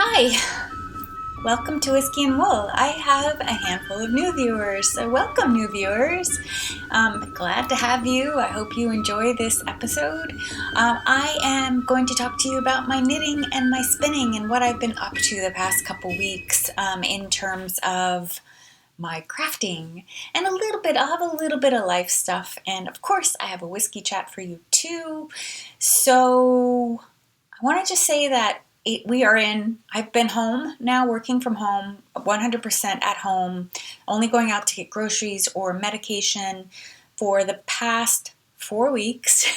Hi, welcome to Whiskey and Wool. I have a handful of new viewers, so welcome new viewers. Glad to have you. I hope you enjoy this episode. I am going to talk to you about my knitting and my spinning and what I've been up to the past couple weeks in terms of my crafting and I'll have a little bit of life stuff, and of course I have a whiskey chat for you too. So I want to just say that I've been home now, working from home, 100% at home, only going out to get groceries or medication for the past 4 weeks,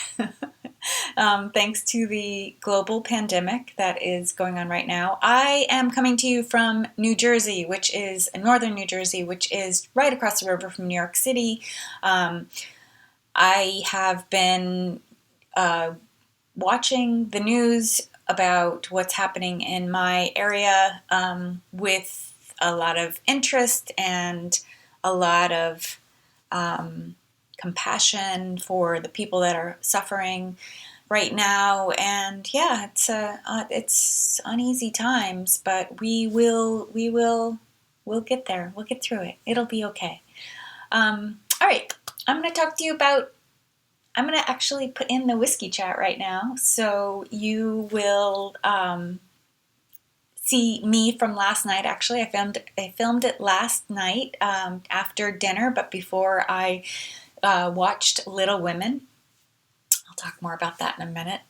thanks to the global pandemic that is going on right now. I am coming to you from New Jersey, which is northern New Jersey, which is right across the river from New York City. I have been watching the news about what's happening in my area with a lot of interest and a lot of compassion for the people that are suffering right now. And yeah, it's uneasy times, but we'll get there. We'll get through it. It'll be okay. All right, I'm going to actually put in the whiskey chat right now, so you will see me from last night. Actually, I filmed it last night after dinner, but before I watched Little Women. I'll talk more about that in a minute.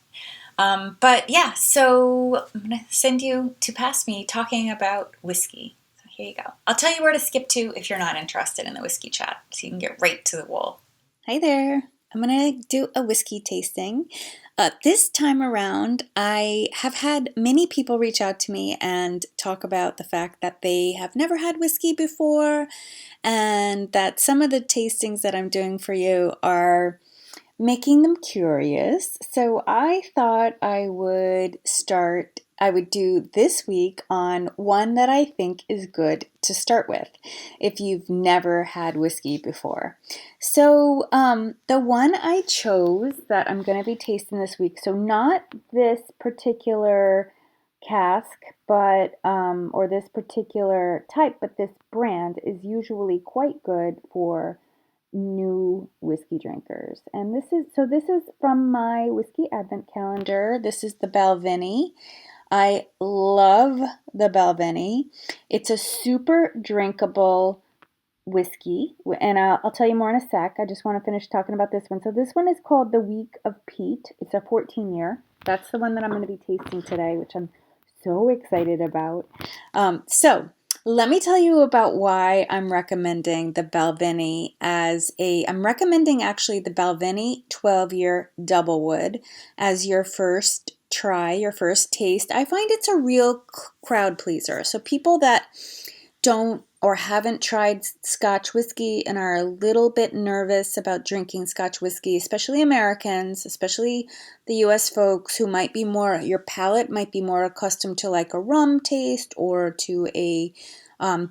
But yeah, so I'm going to send you to past me talking about whiskey. So here you go. I'll tell you where to skip to if you're not interested in the whiskey chat, so you can get right to the wool. Hi there. I'm going to do a whiskey tasting. This time around, I have had many people reach out to me and talk about the fact that they have never had whiskey before, and that some of the tastings that I'm doing for you are making them curious. So I thought I would do this week on one that I think is good to start with if you've never had whiskey before. So the one I chose that I'm going to be tasting this week, so not this particular cask, but or this particular type, but this brand is usually quite good for new whiskey drinkers. And this is from my whiskey advent calendar. This is the Balvenie. I love the Balvenie. It's a super drinkable whiskey, and I'll tell you more in a sec. I just want to finish talking about this one. So this one is called the Week of Peat. It's a 14-year. That's the one that I'm going to be tasting today, which I'm so excited about. So let me tell you about why I'm recommending the Balvenie I'm recommending actually the Balvenie 12-year double wood as your first try, your first taste. I find it's a real crowd pleaser. So people that don't or haven't tried Scotch whiskey and are a little bit nervous about drinking Scotch whiskey, especially Americans, especially the US folks who your palate might be more accustomed to like a rum taste or to a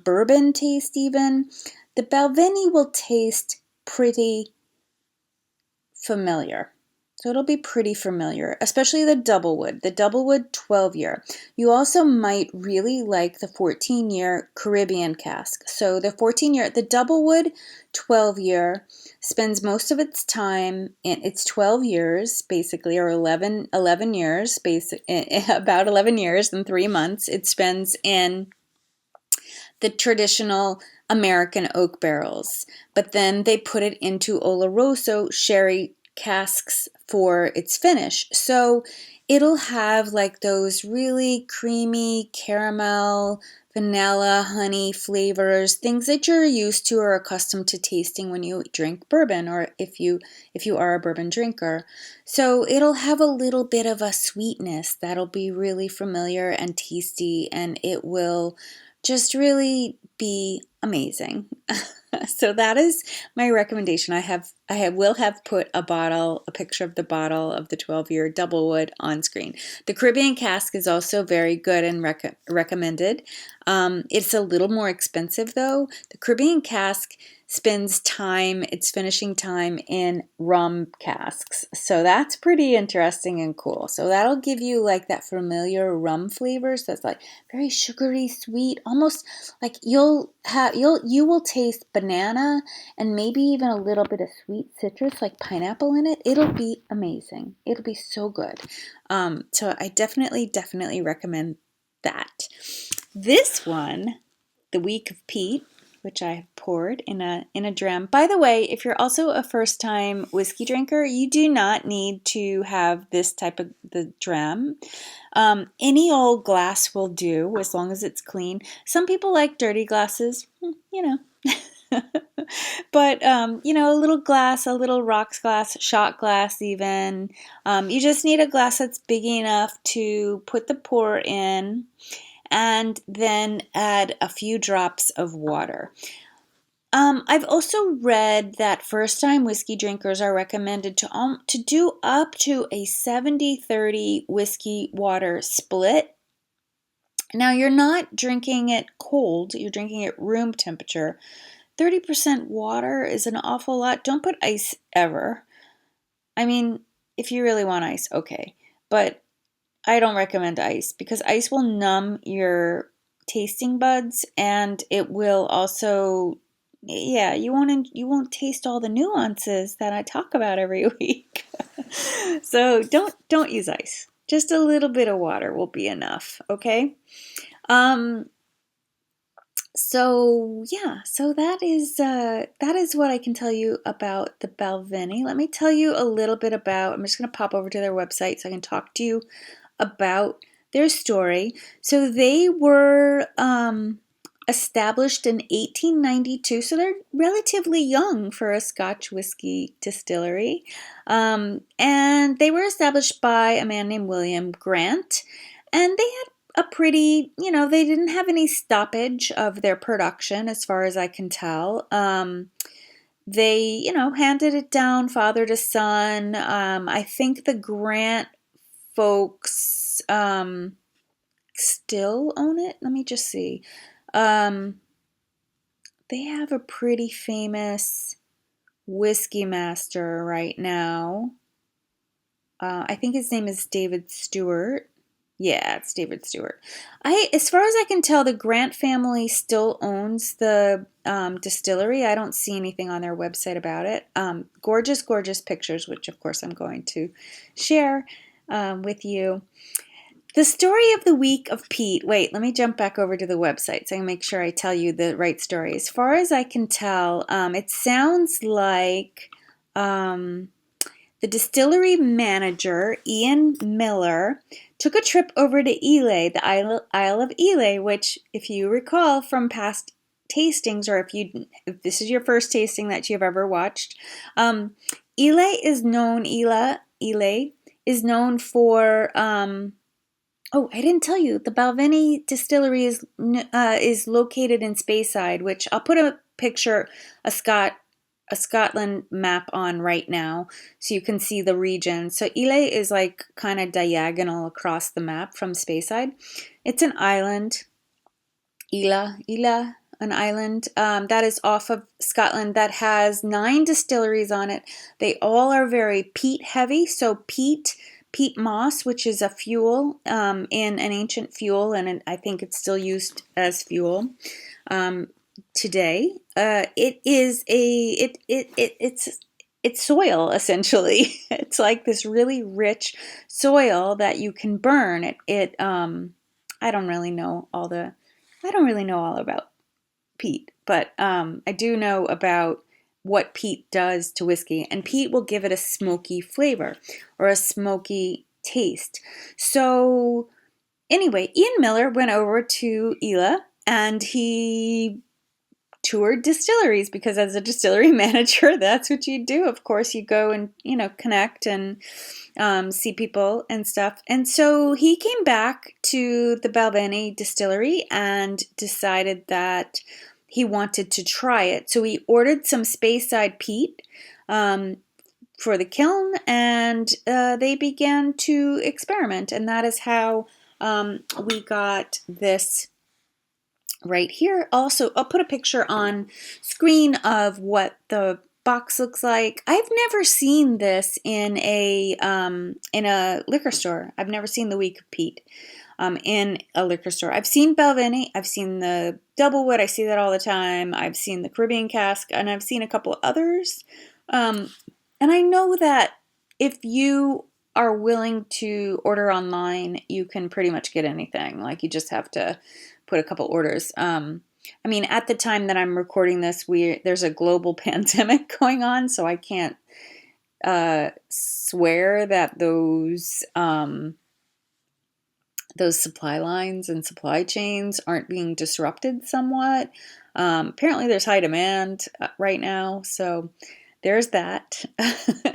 bourbon taste even, the Balvenie will taste pretty familiar. So it'll be pretty familiar, especially the Doublewood 12-year. You also might really like the 14-year Caribbean cask. So the Doublewood 12-year spends most of its time in its 12 years, basically, or 11 years, about 11 years and 3 months. It spends in the traditional American oak barrels, but then they put it into Oloroso sherry casks for its finish. So it'll have like those really creamy caramel, vanilla, honey flavors, things that you're used to or accustomed to tasting when you drink bourbon, or if you are a bourbon drinker. So it'll have a little bit of a sweetness that'll be really familiar and tasty, and it will just really be amazing. So that is my recommendation. Will have put a picture of the bottle of the 12-year double wood on screen. The Caribbean cask is also very good and recommended. It's a little more expensive though. The Caribbean cask spends its finishing time in rum casks. So that's pretty interesting and cool. So that'll give you like that familiar rum flavors that's like very sugary, sweet, almost like you will taste banana and maybe even a little bit of sweet citrus like pineapple in it. It'll be amazing. It'll be so good. So I definitely recommend that. This one, the Week of Peat, which I have poured in a dram. By the way, if you're also a first-time whiskey drinker, you do not need to have this type of the dram. Any old glass will do as long as it's clean. Some people like dirty glasses, you know. But, a little glass, a little rocks glass, shot glass even. You just need a glass that's big enough to put the pour in and then add a few drops of water. I've also read that first-time whiskey drinkers are recommended to do up to a 70-30 whiskey water split. Now, you're not drinking it cold, you're drinking it room temperature. 30% water is an awful lot. Don't put ice ever. I mean, if you really want ice, okay. But I don't recommend ice because ice will numb your tasting buds and it will also, you won't taste all the nuances that I talk about every week. So don't use ice. Just a little bit of water will be enough, okay? So that is what I can tell you about the Balvenie. Let me tell you a little bit about, I'm just going to pop over to their website so I can talk to you about their story. So they were established in 1892, so they're relatively young for a Scotch whiskey distillery. And they were established by a man named William Grant, and they had a pretty, they didn't have any stoppage of their production as far as I can tell. They, handed it down father to son. I think the Grant folks still own it. Let me just see. They have a pretty famous whiskey master right now. I think his name is David Stewart. Yeah, it's David Stewart. As far as I can tell, the Grant family still owns the distillery. I don't see anything on their website about it. Gorgeous, gorgeous pictures, which of course I'm going to share with you. The story of the Week of Peat. Wait, let me jump back over to the website so I can make sure I tell you the right story. As far as I can tell, it sounds like the distillery manager, Ian Miller, took a trip over to Ely, the Isle of Ely, which, if you recall from past tastings, or if this is your first tasting that you've ever watched, Ely is known for. Oh, I didn't tell you. The Balvenie distillery is located in Speyside, which I'll put a picture, a Scotland map on right now so you can see the region. So Ely is like kind of diagonal across the map from Speyside. It's an island. Ely, an island that is off of Scotland that has 9 distilleries on it. They all are very peat heavy. So peat moss, which is a fuel in an ancient fuel, and I think it's still used as fuel today. It's soil essentially. It's like this really rich soil that you can burn. I don't really know all about peat, but I do know about what peat does to whiskey, and peat will give it a smoky flavor or a smoky taste. So anyway, Ian Miller went over to Ely and he toured distilleries because as a distillery manager, that's what you do. Of course, you go and, connect and see people and stuff. And so he came back to the Balvenie distillery and decided that he wanted to try it. So he ordered some Speyside peat for the kiln, and they began to experiment. And that is how we got this right here. Also, I'll put a picture on screen of what the box looks like. I've never seen this in a liquor store. I've never seen the Week of Peat in a liquor store. I've seen Balvenie, I've seen the Doublewood, I see that all the time. I've seen the Caribbean Cask, and I've seen a couple others. And I know that if you are willing to order online, you can pretty much get anything. Like, you just have to put a couple orders. I mean, at the time that I'm recording this, there's a global pandemic going on, so I can't swear that those supply lines and supply chains aren't being disrupted somewhat. Apparently there's high demand right now, so there's that.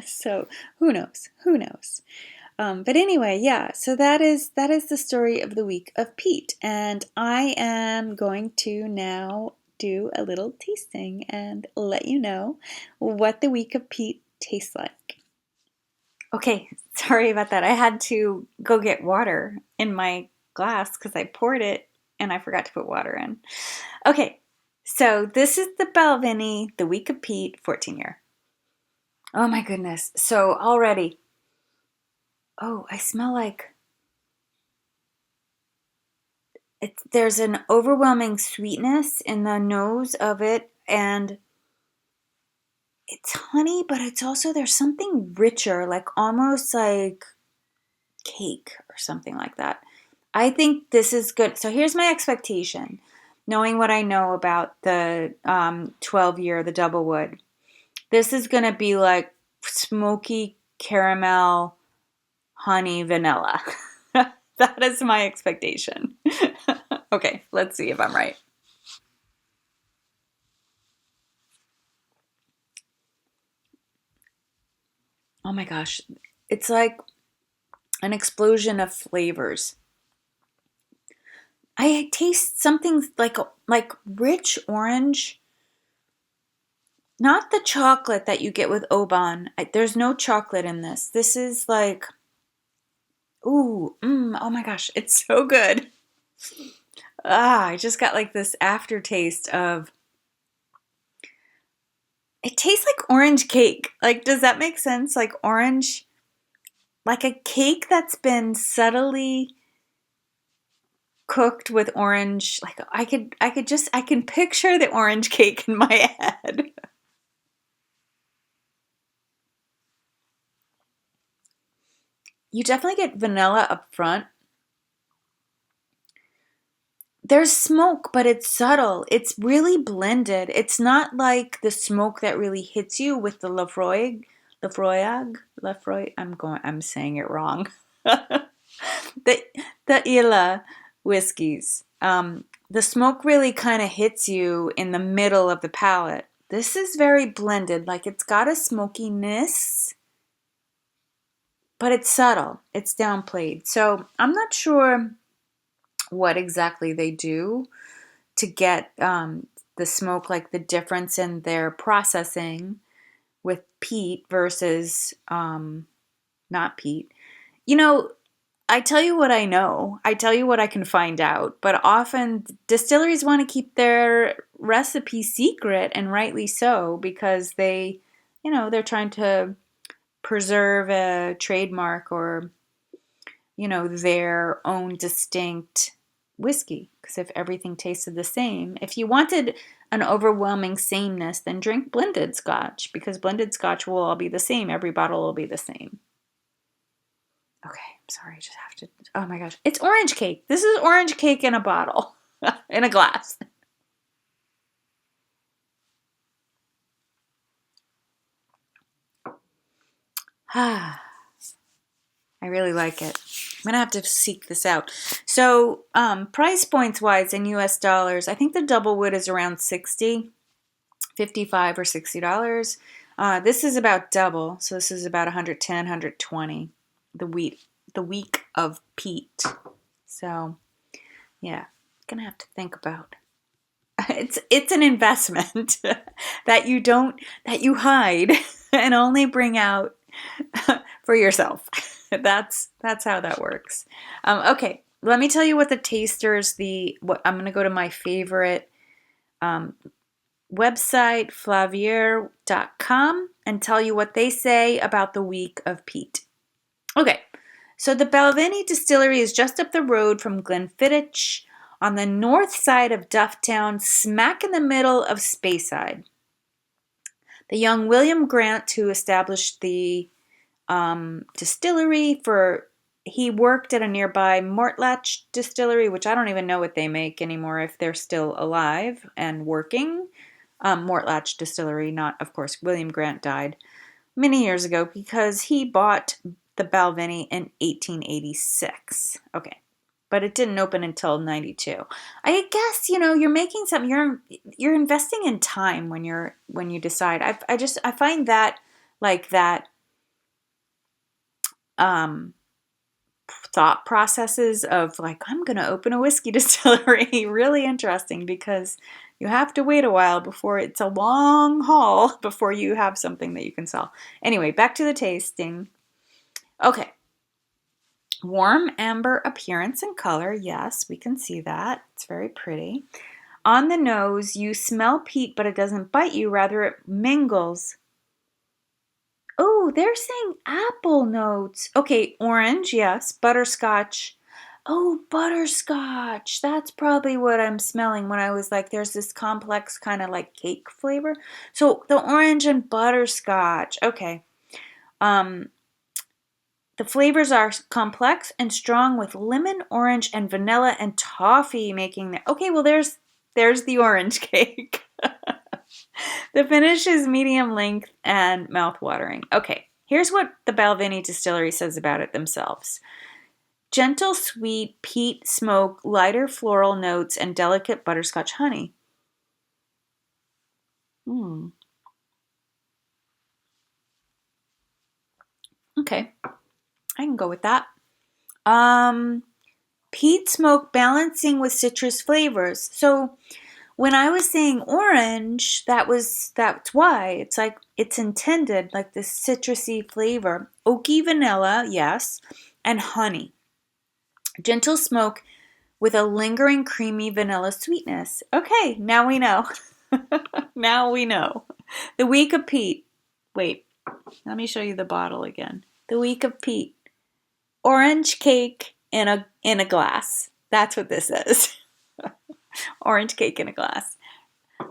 So who knows? But anyway, yeah, so that is the story of the Week of Peat, and I am going to now do a little tasting and let you know what the Week of Peat tastes like. Okay, sorry about that. I had to go get water in my glass because I poured it and I forgot to put water in. Okay, so this is the Balvenie, the Week of Peat 14-year. Oh my goodness. So already, I smell like there's an overwhelming sweetness in the nose of it, and it's honey, but it's also, there's something richer, like almost like cake or something like that. I think this is good. So here's my expectation, knowing what I know about the 12-year, the Doublewood. This is going to be like smoky caramel, honey, vanilla. That is my expectation. Okay, let's see if I'm right. Oh my gosh, it's like an explosion of flavors. I taste something like rich orange. Not the chocolate that you get with Oban. There's no chocolate in this. This is like, ooh, oh my gosh, it's so good. I just got like this aftertaste of, it tastes like orange cake. Like, does that make sense? Like orange, like a cake that's been subtly cooked with orange. Like I can picture the orange cake in my head. You definitely get vanilla up front. There's smoke, but it's subtle. It's really blended. It's not like the smoke that really hits you with the Lafroig. I'm saying it wrong. The Islay whiskeys. The smoke really kind of hits you in the middle of the palate. This is very blended. Like, it's got a smokiness, but it's subtle. It's downplayed. So I'm not sure what exactly they do to get the smoke, like the difference in their processing with peat versus not peat. You know, I tell you what I know. I tell you what I can find out. But often distilleries want to keep their recipe secret, and rightly so, because they're trying to preserve a trademark or, their own distinct whiskey. Because if everything tasted the same, if you wanted an overwhelming sameness, then drink blended scotch, because blended scotch will all be the same. Every bottle will be the same. Okay, I'm sorry, I just have to, oh my gosh. It's orange cake. This is orange cake in a bottle, in a glass. I really like it. I'm gonna have to seek this out. So, price points wise in US dollars, I think the Doublewood is around $60, $55 or $60. This is about double, so this is about $110, $120. The Week of Peat. So, yeah, gonna have to think about It's an investment that you hide and only bring out for yourself. That's how that works. Okay, let me tell you what the tasters. I'm gonna go to my favorite website, flavier.com, and tell you what they say about the week of Peat. Okay, so the Balvenie distillery is just up the road from Glenfiddich on the north side of Dufftown, smack in the middle of Speyside. The young William Grant, who established the distillery, he worked at a nearby Mortlach distillery, which I don't even know what they make anymore, if they're still alive and working. Mortlach distillery, not, of course, William Grant died many years ago because he bought the Balvenie in 1886. Okay, but it didn't open until 92. I guess, you're making something, you're investing in time when you decide. I find that, like, that thought processes of, like, I'm going to open a whiskey distillery really interesting, because you have to wait a while before it's a long haul before you have something that you can sell. Anyway, back to the tasting. Okay. Warm amber appearance and color. Yes, we can see that. It's very pretty. On the nose, you smell peat, but it doesn't bite you. Rather, it mingles. Oh, they're saying apple notes. Okay, orange, yes. Butterscotch. Oh, butterscotch. That's probably what I'm smelling when I was like, there's this complex kind of like cake flavor. So the orange and butterscotch. Okay. The flavors are complex and strong with lemon, orange, and vanilla and toffee making the... Okay, well, there's the orange cake. The finish is medium length and mouth-watering. Okay, here's what the Balvenie Distillery says about it themselves. Gentle, sweet, peat smoke, lighter floral notes, and delicate butterscotch honey. Okay, I can go with that. Peat smoke balancing with citrus flavors. So when I was saying orange, that's why. It's like it's intended, like this citrusy flavor. Oaky vanilla, yes, and honey. Gentle smoke with a lingering creamy vanilla sweetness. Okay, now we know. Now we know. The week of Peat. Wait, let me show you the bottle again. The week of Peat. Orange cake in a glass. That's what this is. Orange cake in a glass.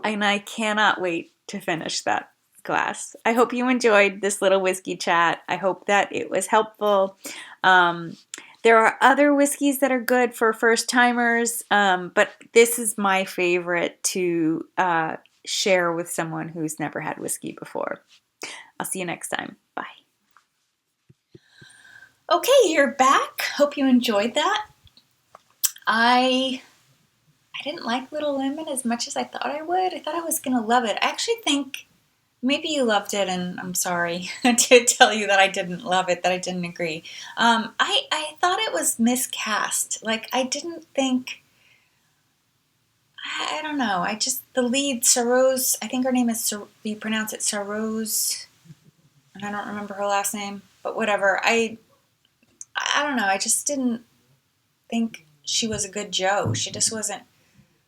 And I cannot wait to finish that glass. I hope you enjoyed this little whiskey chat. I hope that it was helpful. There are other whiskeys that are good for first timers, but this is my favorite to share with someone who's never had whiskey before. I'll see you next time. Bye. Okay, you're back. Hope you enjoyed that. I didn't like Little Lemon as much as I thought I would. I thought I was going to love it. I actually think maybe you loved it, and I'm sorry to tell you that I didn't love it, that I didn't agree. I thought it was miscast. Like, I didn't think... I don't know. The lead, Sarose, I think her name is, you pronounce it Sarose, and I don't remember her last name, but whatever. I don't know. I just didn't think she was a good Jo. She just wasn't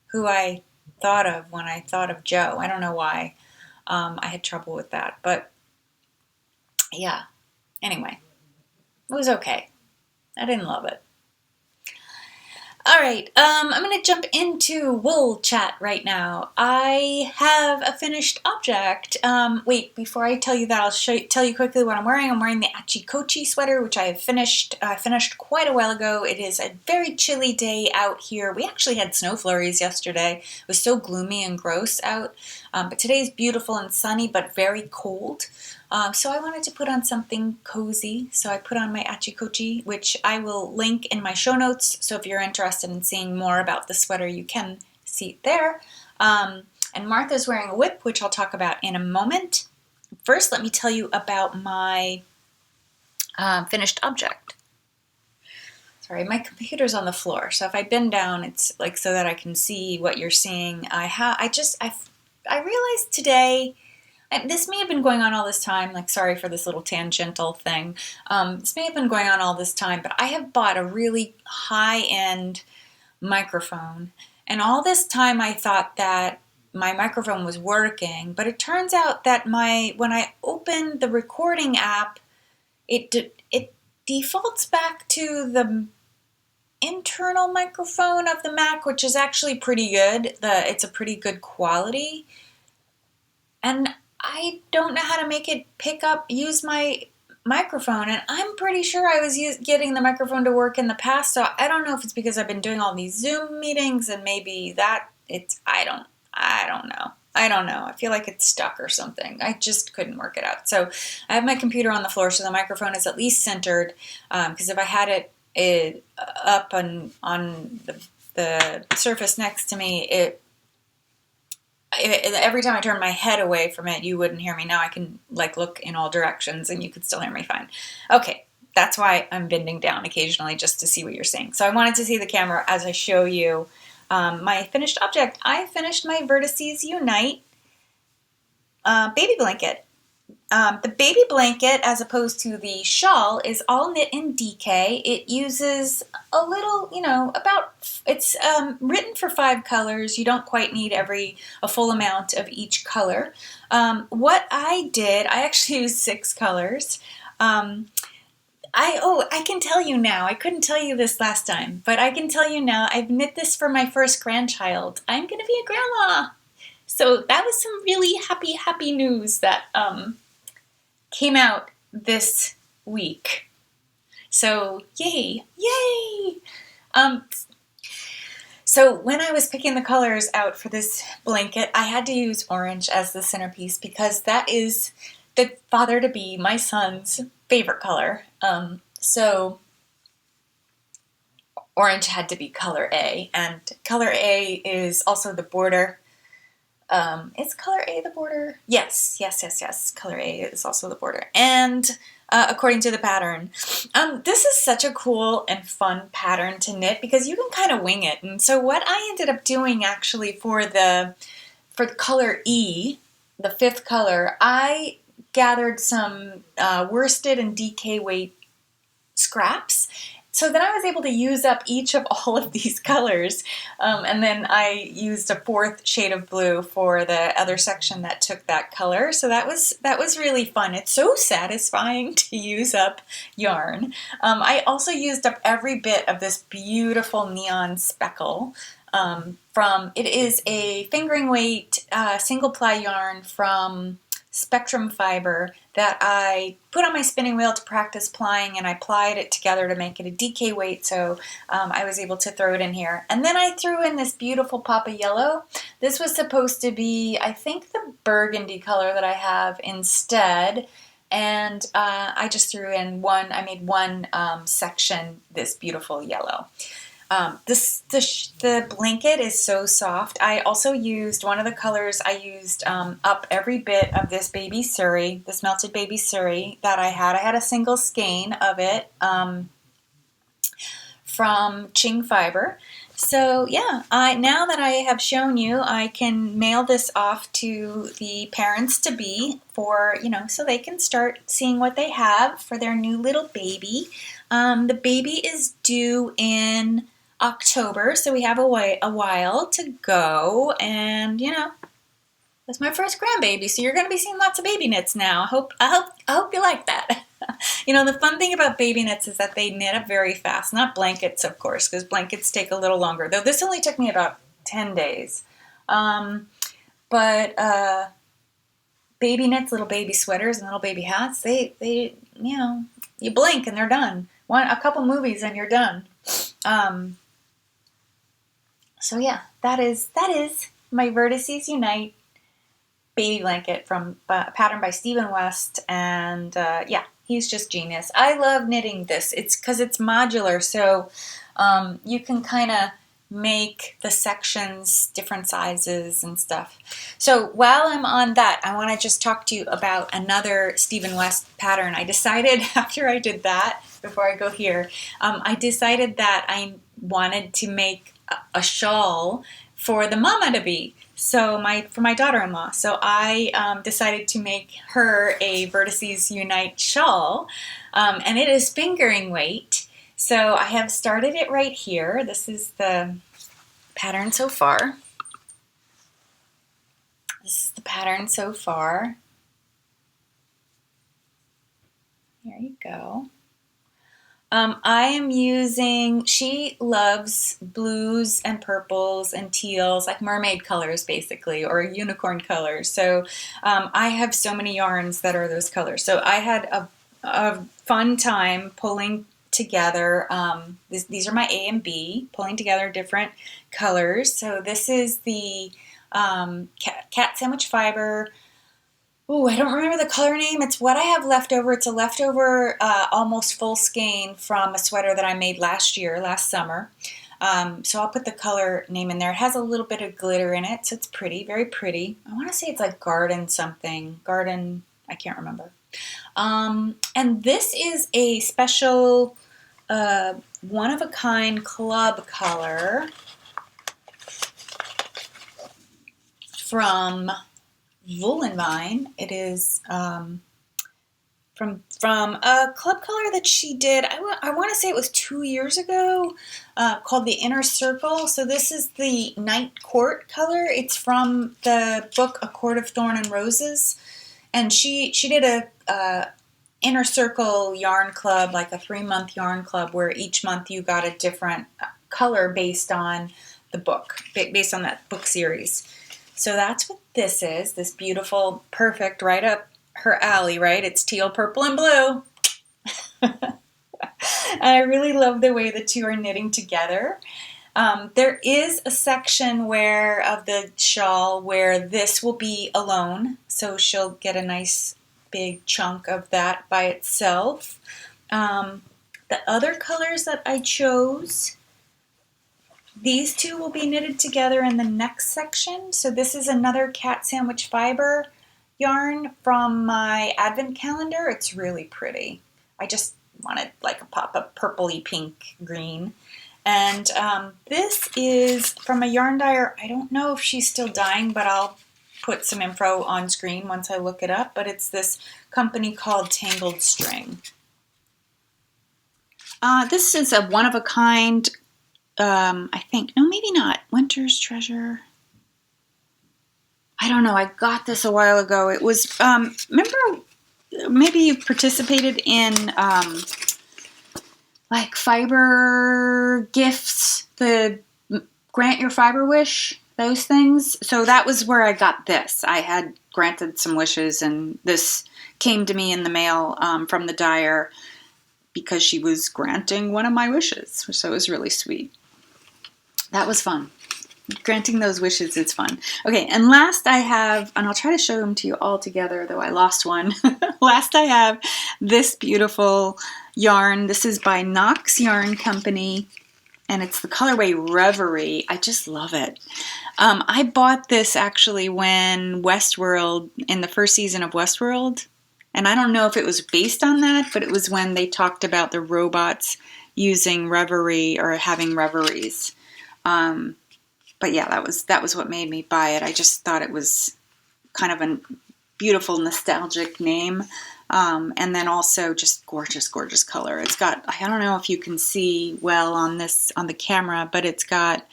who I thought of when I thought of Jo. I don't know why. I had trouble with that, but yeah. Anyway, it was okay. I didn't love it. All right, I'm going to jump into wool chat right now. I have a finished object. Wait, before I tell you that, I'll tell you quickly what I'm wearing. I'm wearing the Achikochi sweater, which I have finished quite a while ago. It is a very chilly day out here. We actually had snow flurries yesterday. It was so gloomy and gross out. But today is beautiful and sunny, but very cold. So I wanted to put on something cozy. So I put on my Achikochi, which I will link in my show notes. So if you're interested in seeing more about the sweater, you can see it there. And Martha's wearing a whip, which I'll talk about in a moment. First, let me tell you about my finished object. Sorry, my computer's on the floor, so if I bend down, it's like so that I can see what you're seeing. I realized today, this may have been going on all this time, like sorry for this little tangential thing. This may have been going on all this time, but I have bought a really high-end microphone, and all this time I thought that my microphone was working, but it turns out that when I open the recording app, it defaults back to the internal microphone of the Mac, which is actually pretty good. It's a pretty good quality. And I don't know how to make it use my microphone. And I'm pretty sure I was getting the microphone to work in the past. So I don't know if it's because I've been doing all these Zoom meetings and maybe I don't know. I feel like it's stuck or something. I just couldn't work it out. So I have my computer on the floor, so the microphone is at least centered. Because if I had it up on the surface next to me, every time I turn my head away from it, you wouldn't hear me. Now I can like look in all directions and you could still hear me fine. Okay, that's why I'm bending down occasionally just to see what you're saying. So I wanted to see the camera as I show you my finished object. I finished my Vertices Unite baby blanket. The baby blanket, as opposed to the shawl, is all knit in DK. It uses a little, it's written for 5 colors. You don't quite need a full amount of each color. What I did, I actually used 6 colors. I can tell you now, I couldn't tell you this last time, but I can tell you now, I've knit this for my first grandchild. I'm going to be a grandma. So that was some really happy news that came out this week. So yay! So when I was picking the colors out for this blanket, I had to use orange as the centerpiece because that is the father-to-be, my son's favorite color. So orange had to be color A, and color A is also the border. Is color A the border? Yes. Color A is also the border. And according to the pattern, this is such a cool and fun pattern to knit because you can kind of wing it. And so what I ended up doing actually for the color E, the 5th color, I gathered some worsted and DK weight scraps. So then I was able to use up each of all of these colors, and then I used a 4th shade of blue for the other section that took that color. So that was really fun. It's so satisfying to use up yarn. I also used up every bit of this beautiful neon speckle. It is a fingering weight single ply yarn from Spectrum Fibre that I put on my spinning wheel to practice plying, and I plied it together to make it a DK weight, so I was able to throw it in here. And then I threw in this beautiful pop of yellow. This was supposed to be, I think, the burgundy color that I have instead, and I just threw in I made one section this beautiful yellow. The blanket is so soft. I also used one of the colors. I used up every bit of this baby suri, this melted baby suri that I had. I had a single skein of it from Qing Fibre. So yeah, now that I have shown you, I can mail this off to the parents-to-be for, so they can start seeing what they have for their new little baby. The baby is due in October, so we have a while to go, and that's my first grandbaby, so you're going to be seeing lots of baby knits now. I hope you like that. The fun thing about baby knits is that they knit up very fast. Not blankets, of course, because blankets take a little longer. Though this only took me about 10 days. But baby knits, little baby sweaters, and little baby hats, they you blink and they're done. A couple movies and you're done. So yeah, that is my Vertices Unite baby blanket from pattern by Stephen West, and yeah, he's just genius. I love knitting this. It's because it's modular, so you can kind of make the sections different sizes and stuff. So while I'm on that, I want to just talk to you about another Stephen West pattern. I decided after I did that, it before I go here. I decided that I wanted to make a shawl for the mama-to-be. So for my daughter-in-law. So I decided to make her a Vertices Unite shawl, and it is fingering weight. So I have started it right here. This is the pattern so far. This is the pattern so far. There you go. I am using, she loves blues and purples and teals, like mermaid colors basically, or unicorn colors. So I have so many yarns that are those colors. So I had a fun time pulling together, these are my A and B, pulling together different colors. So this is the cat sandwich fiber. Ooh, I don't remember the color name. It's what I have left over. It's a leftover almost full skein from a sweater that I made last summer. So I'll put the color name in there. It has a little bit of glitter in it, so it's pretty, very pretty. I want to say it's like garden something. Garden, I can't remember. And this is a special one-of-a-kind club color from Voolenvine. It is from a club color that she did, I want to say it was 2 years ago, called the Inner Circle. So this is the Night Court color. It's from the book A Court of Thorn and Roses. And she did a Inner Circle yarn club, like a 3-month yarn club, where each month you got a different color based on the book, based on that book series. So that's what this is, this beautiful, perfect, right up her alley, right? It's teal, purple, and blue. And I really love the way the two are knitting together. There is a section of the shawl where this will be alone, so she'll get a nice big chunk of that by itself. The other colors that I chose, these two will be knitted together in the next section. So this is another cat sandwich fiber yarn from my advent calendar. It's really pretty. I just wanted like a pop of purpley pink green. And this is from a yarn dyer. I don't know if she's still dyeing, but I'll put some info on screen once I look it up. But it's this company called Tangled String. This is a one-of-a-kind, I think, no, maybe not, Winter's Treasure. I don't know, I got this a while ago. It was, remember, maybe you participated in, like, fiber gifts, the Grant Your Fiber Wish, those things. So that was where I got this. I had granted some wishes, and this came to me in the mail from the dyer because she was granting one of my wishes. So it was really sweet. That was fun. Granting those wishes is fun. Okay, and last I have, and I'll try to show them to you all together, though I lost one. Last I have this beautiful yarn. This is by Nox Yarn Company, and it's the colorway Reverie. I just love it. I bought this actually when Westworld, in the first season of Westworld, and I don't know if it was based on that, but it was when they talked about the robots using Reverie or having reveries. But yeah, that was what made me buy it. I just thought it was kind of a beautiful, nostalgic name. And then also just gorgeous, gorgeous color. It's got, I don't know if you can see well on the camera, but it's got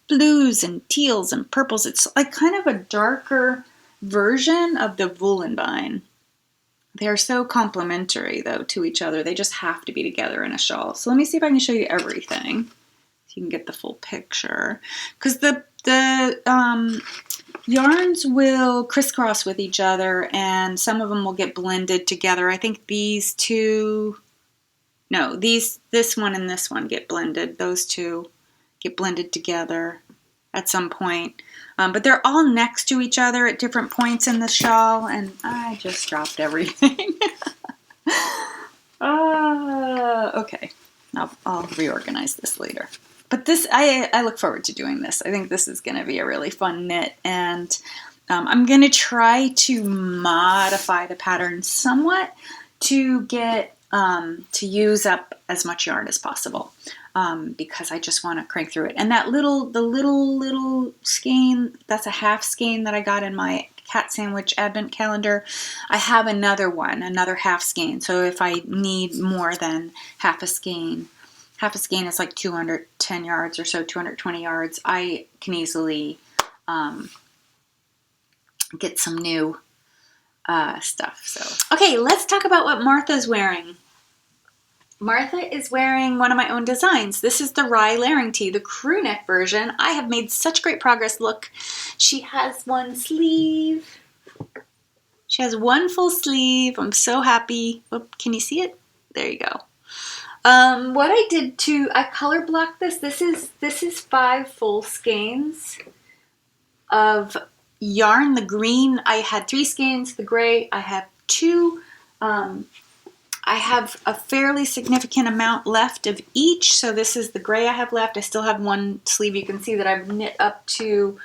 blues and teals and purples. It's like kind of a darker version of the Voolenvine. They're so complementary, though, to each other. They just have to be together in a shawl. So let me see if I can show you everything. You can get the full picture, because the yarns will crisscross with each other, and some of them will get blended together. I think these two, no, this one and this one get blended. Those two get blended together at some point, but they're all next to each other at different points in the shawl, and I just dropped everything. Okay, I'll reorganize this later. But this, I look forward to doing this. I think this is going to be a really fun knit, and I'm going to try to modify the pattern somewhat to get to use up as much yarn as possible, because I just want to crank through it. And that the little skein, that's a half skein that I got in my cat sandwich advent calendar. I have another one, another half skein. So if I need more than half a skein is like 210 yards or so, 220 yards, I can easily get some new stuff. So, okay, let's talk about what Martha's wearing. Martha is wearing one of my own designs. This is the Rye Layering Tee, the crew neck version. I have made such great progress. Look, she has one sleeve. She has one full sleeve. I'm so happy. Oop, can you see it? There you go. What I did to, I color blocked this. This is 5 full skeins of yarn. The green, I had 3 skeins. The gray, I have 2. I have a fairly significant amount left of each. So this is the gray I have left. I still have one sleeve. You can see that I've knit up to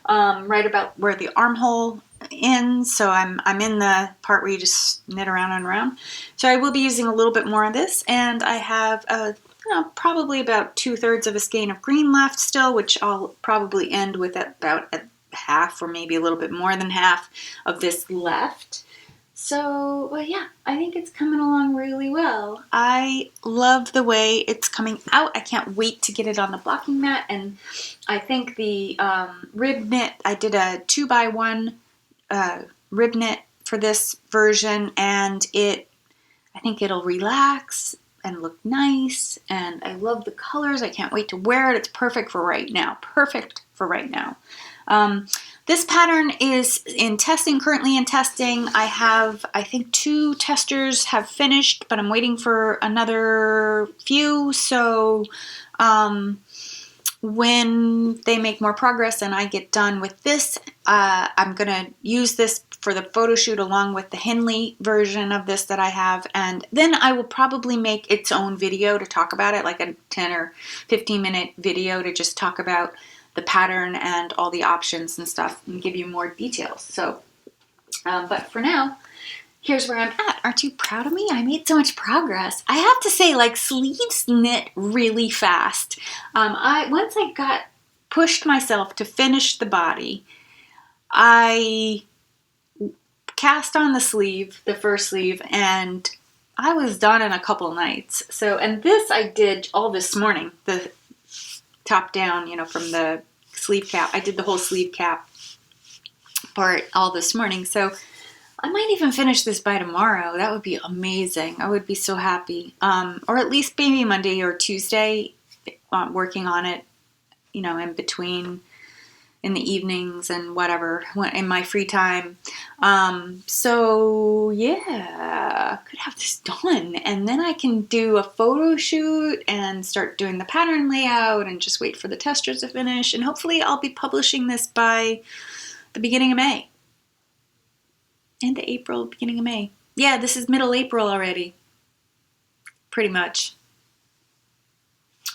right about where the armhole ends. So I'm in the part where you just knit around and around. So I will be using a little bit more of this, and I have probably about 2/3 of a skein of green left still, which I'll probably end with about half or maybe a little bit more than half of this left. So, well, yeah, I think it's coming along really well. I love the way it's coming out. I can't wait to get it on the blocking mat. And I think the rib knit, I did a 2x1 rib knit for this version, and I think it'll relax and look nice. And I love the colors. I can't wait to wear it. It's perfect for right now. Perfect for right now. This pattern is currently in testing. I think 2 testers have finished, but I'm waiting for another few. So when they make more progress and I get done with this, I'm going to use this for the photo shoot along with the Henley version of this that I have. And then I will probably make its own video to talk about it, like a 10 or 15 minute video to just talk about the pattern and all the options and stuff and give you more details. So, but for now, here's where I'm at. Aren't you proud of me? I made so much progress. I have to say, like, sleeves knit really fast. Once I pushed myself to finish the body, I cast on the sleeve, the first sleeve, and I was done in a couple nights. So, and this I did all this morning, the top down, from the sleeve cap. I did the whole sleeve cap part all this morning. So I might even finish this by tomorrow. That would be amazing. I would be so happy. Or at least maybe Monday or Tuesday, working on it, in between, in the evenings and whatever, in my free time. So yeah, I could have this done, and then I can do a photo shoot and start doing the pattern layout and just wait for the testers to finish. And hopefully I'll be publishing this by the beginning of May. End of April, beginning of May. Yeah, this is middle April already. Pretty much.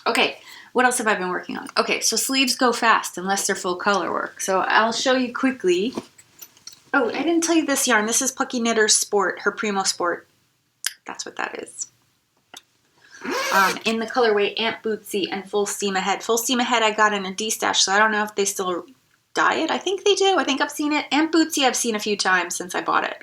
Okay. What else have I been working on? Okay, so sleeves go fast unless they're full color work. So I'll show you quickly. Oh, I didn't tell you this yarn. This is Plucky Knitter Sport, her Primo Sport. That's what that is. In the colorway Aunt Bootsie and Full Steam Ahead. Full Steam Ahead I got in a D-stash, so I don't know if they still dye it. I think they do. I think I've seen it. Aunt Bootsie I've seen a few times since I bought it.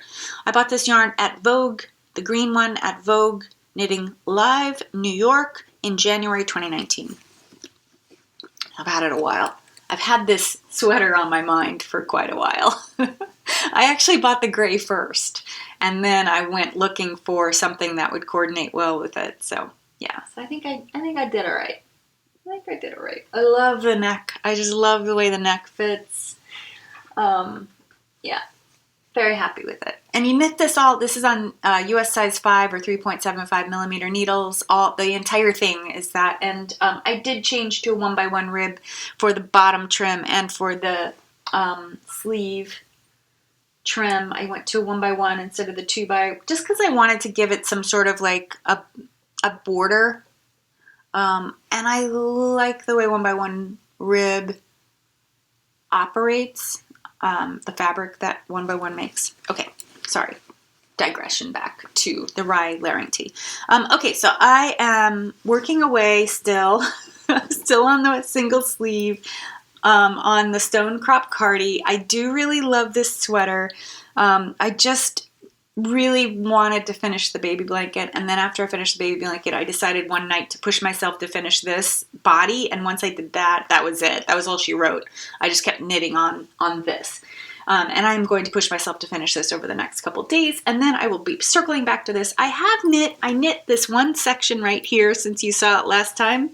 I bought this yarn at Vogue, the green one at Vogue Knitting Live, New York in January 2019. I've had it a while. I've had this sweater on my mind for quite a while. I actually bought the gray first, and then I went looking for something that would coordinate well with it. So yeah, so I think I did all right. I love the neck. I just love the way the neck fits. Yeah, very happy with it. And you knit this all. This is on US size 5 or 3.75 millimeter needles. The entire thing is that. And I did change to a 1x1 rib for the bottom trim and for the sleeve trim. I went to a 1x1 instead of the 2x, just because I wanted to give it some sort of like a border. And I like the way 1x1 rib operates. The fabric that 1x1 makes. Okay. Sorry. digression back to the Rye Layering Tee. Okay, so I am working away still, still on the single sleeve, on the Stonecrop Cardi. I do really love this sweater. I just really wanted to finish the baby blanket, and then after I finished the baby blanket, I decided one night to push myself to finish this body, and once I did that, that was it. That was all she wrote. I just kept knitting on this. And I'm going to push myself to finish this over the next couple days, and then I will be circling back to this. I knit this one section right here since you saw it last time.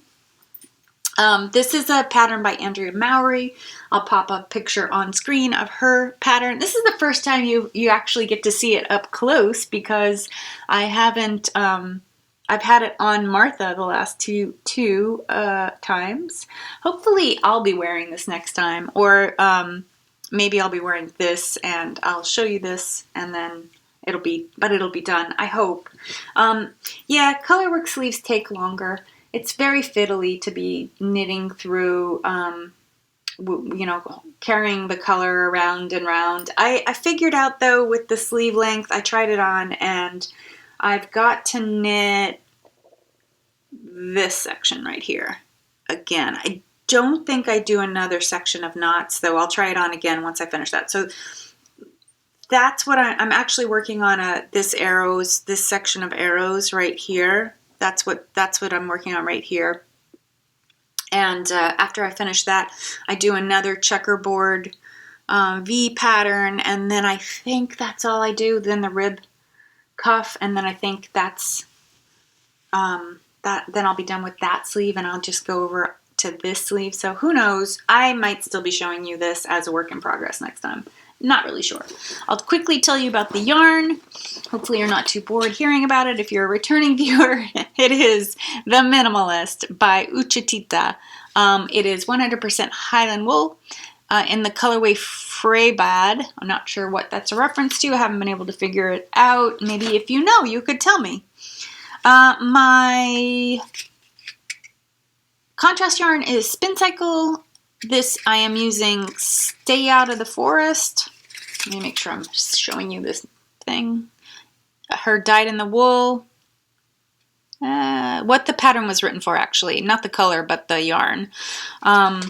This is a pattern by Andrea Mowry. I'll pop a picture on screen of her pattern. This is the first time you actually get to see it up close because I haven't, I've had it on Martha the last two times. Hopefully I'll be wearing this next time, or maybe I'll be wearing this and I'll show you this and then it'll be done, I hope. Yeah, colorwork sleeves take longer. It's very fiddly to be knitting through, you know, carrying the color around and round. I figured out though with the sleeve length, I tried it on and I've got to knit this section right here. Again, I don't think I do another section of knots, though I'll try it on again once I finish that. So that's what I'm actually working on, this section of arrows right here. That's what I'm working on right here. And after I finish that, I do another checkerboard V pattern, and then I think that's all I do. Then the rib cuff, and then I think that's then I'll be done with that sleeve, and I'll just go over to this sleeve. So who knows? I might still be showing you this as a work in progress next time. Not really sure. I'll quickly tell you about the yarn. Hopefully you're not too bored hearing about it. If you're a returning viewer, it is The Minimalist by Uschitita. It is 100% Highland wool in the colorway Freibad. I'm not sure what that's a reference to. I haven't been able to figure it out. Maybe if you know, you could tell me. My contrast yarn is Spincycle. This I am using Stay Out of the Forest. Let me make sure I'm showing you this thing. Her Dyed in the Wool. What the pattern was written for, actually. Not the color, but the yarn. I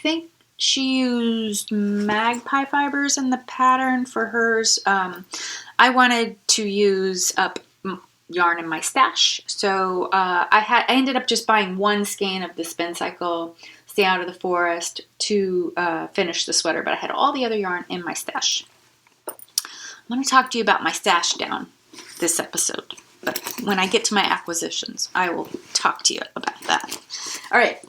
think she used magpie fibers in the pattern for hers. I wanted to use up yarn in my stash, so I ended up just buying one skein of the Spincycle Stay Out of the Forest to finish the sweater, but I had all the other yarn in my stash. I'm going to talk to you about my stash down this episode, but when I get to my acquisitions, I will talk to you about that. All right,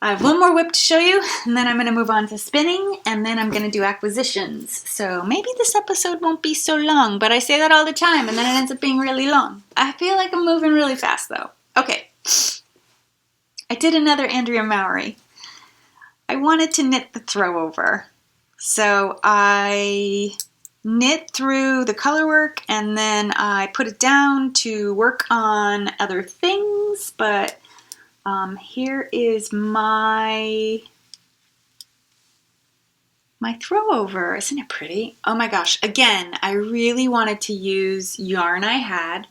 I have one more whip to show you, and then I'm going to move on to spinning, and then I'm going to do acquisitions. So maybe this episode won't be so long, but I say that all the time, and then it ends up being really long. I feel like I'm moving really fast, though. Okay. I did another Andrea Mowry. I wanted to knit the Throwover. So I knit through the color work and then I put it down to work on other things, but here is my Throwover. Isn't it pretty? Oh my gosh. Again, I really wanted to use yarn I had.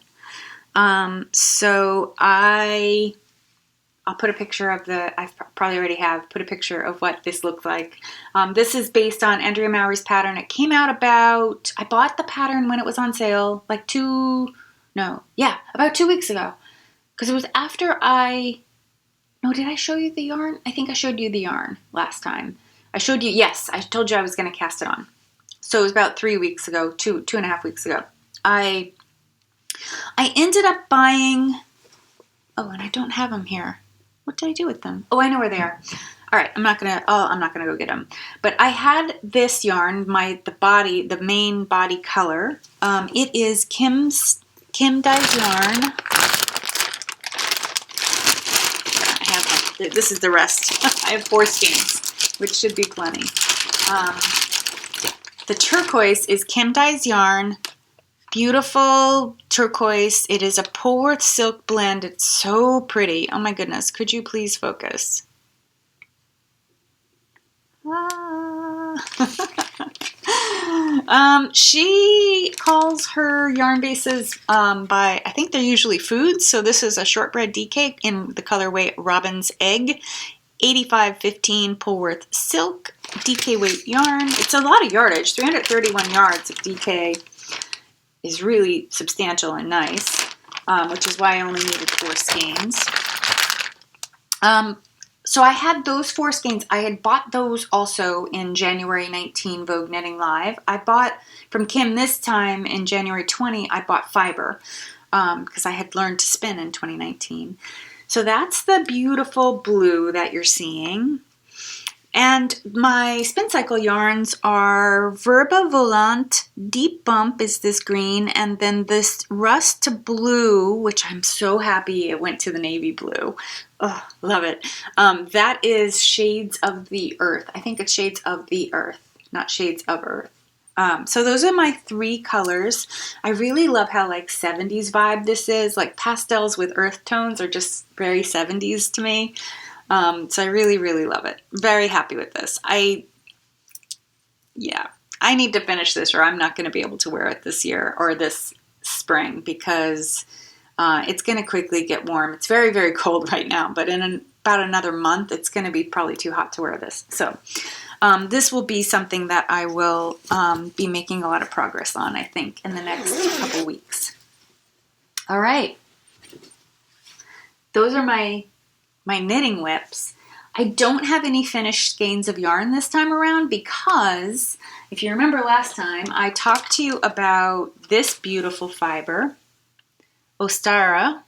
So I'll put a picture of I probably already have put a picture of what this looked like. This is based on Andrea Mowry's pattern. It came out I bought the pattern when it was on sale, like about 2 weeks ago. Because it was after did I show you the yarn? I think I showed you the yarn last time. Yes, I told you I was going to cast it on. So it was about 3 weeks ago, 2.5 weeks ago. I ended up buying, and I don't have them here. What did I do with them? Oh, I know where they are. All right, I'm not gonna go get them. But I had this yarn, the main body color. It is Kim Dyes yarn. This is the rest. I have 4 skeins, which should be plenty. The turquoise is Kim Dyes yarn. Beautiful turquoise. It is a Polworth silk blend. It's so pretty. Oh my goodness. Could you please focus? She calls her yarn bases by, I think they're usually foods. So this is a shortbread DK in the colorway Robin's Egg, 8515 Polworth silk, DK weight yarn. It's a lot of yardage, 331 yards of DK is really substantial and nice, which is why I only needed 4 skeins. So I had those 4 skeins. I had bought those also in January 19 Vogue Knitting Live. I bought from Kim this time in January 20, I bought Fibre because I had learned to spin in 2019. So that's the beautiful blue that you're seeing. And my Spincycle yarns are Verba Volant, Deep Bump is this green, and then this Rust to Blue, which I'm so happy it went to the navy blue. Oh, love it. That is Shades of the Earth. I think it's Shades of the Earth, not Shades of Earth. So those are my 3 colors. I really love how like 70s vibe this is. Like pastels with earth tones are just very 70s to me. So I really, really love it. Very happy with this. I need to finish this or I'm not going to be able to wear it this year or this spring because it's going to quickly get warm. It's very, very cold right now, but in about another month, it's going to be probably too hot to wear this. So this will be something that I will be making a lot of progress on, I think, in the next couple weeks. All right. Those are my knitting whips. I don't have any finished skeins of yarn this time around because if you remember last time, I talked to you about this beautiful fiber, Ostara,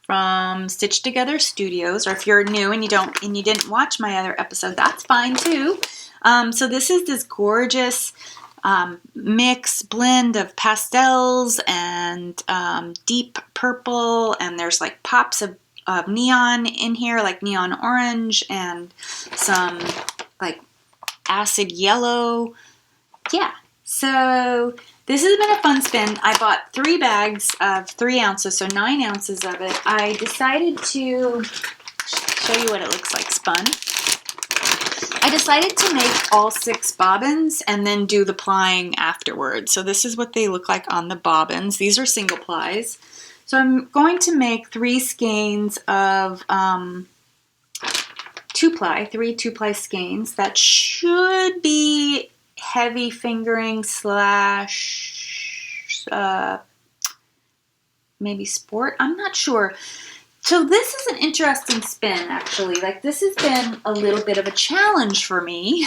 from Stitch Together Studios, or if you're new and you didn't watch my other episode, that's fine too. So this is this gorgeous mix blend of pastels and deep purple, and there's like pops of neon in here, like neon orange and some like acid yellow. Yeah, so this has been a fun spin. I bought 3 bags of 3 ounces, so 9 ounces of it. I decided to show you what it looks like spun. I decided to make all 6 bobbins and then do the plying afterwards. So this is what they look like on the bobbins. These are single plies. So I'm going to make 3 skeins of 2-ply, 3 2-ply skeins. That should be heavy fingering / maybe sport. I'm not sure. So this is an interesting spin, actually. Like this has been a little bit of a challenge for me,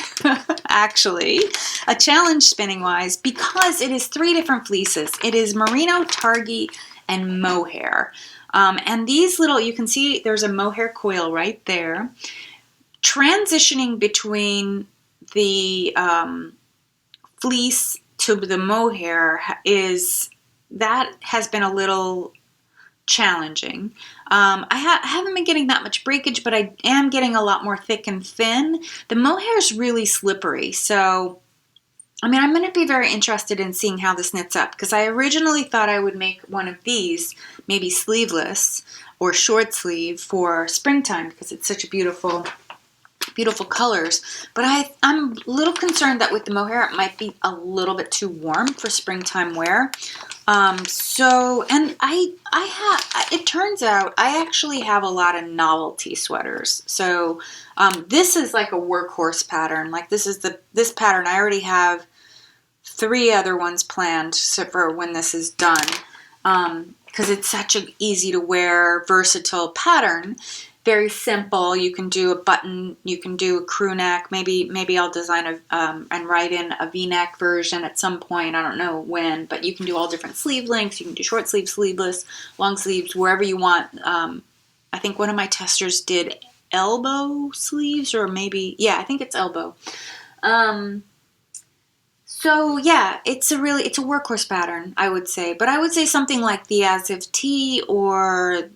actually. A challenge spinning wise because it is 3 different fleeces. It is merino, targhee, and mohair. And these little, you can see there's a mohair coil right there. Transitioning between the fleece to the mohair has been a little challenging. I haven't been getting that much breakage, but I am getting a lot more thick and thin. The mohair is really slippery, so I mean, I'm going to be very interested in seeing how this knits up because I originally thought I would make one of these, maybe sleeveless or short sleeve for springtime because it's such a beautiful colors. But I'm a little concerned that with the mohair it might be a little bit too warm for springtime wear. It turns out I actually have a lot of novelty sweaters. So this is like a workhorse pattern. Like this pattern. I already have 3 other ones planned for when this is done. Because it's such an easy to wear, versatile pattern. Very simple. You can do a button, you can do a crew neck. Maybe I'll design and write in a V-neck version at some point. I don't know when, but you can do all different sleeve lengths. You can do short sleeves, sleeveless, long sleeves, wherever you want. I think one of my testers did elbow sleeves, or maybe, I think it's elbow. So yeah, it's a workhorse pattern, I would say. But I would say something like the As If Tee or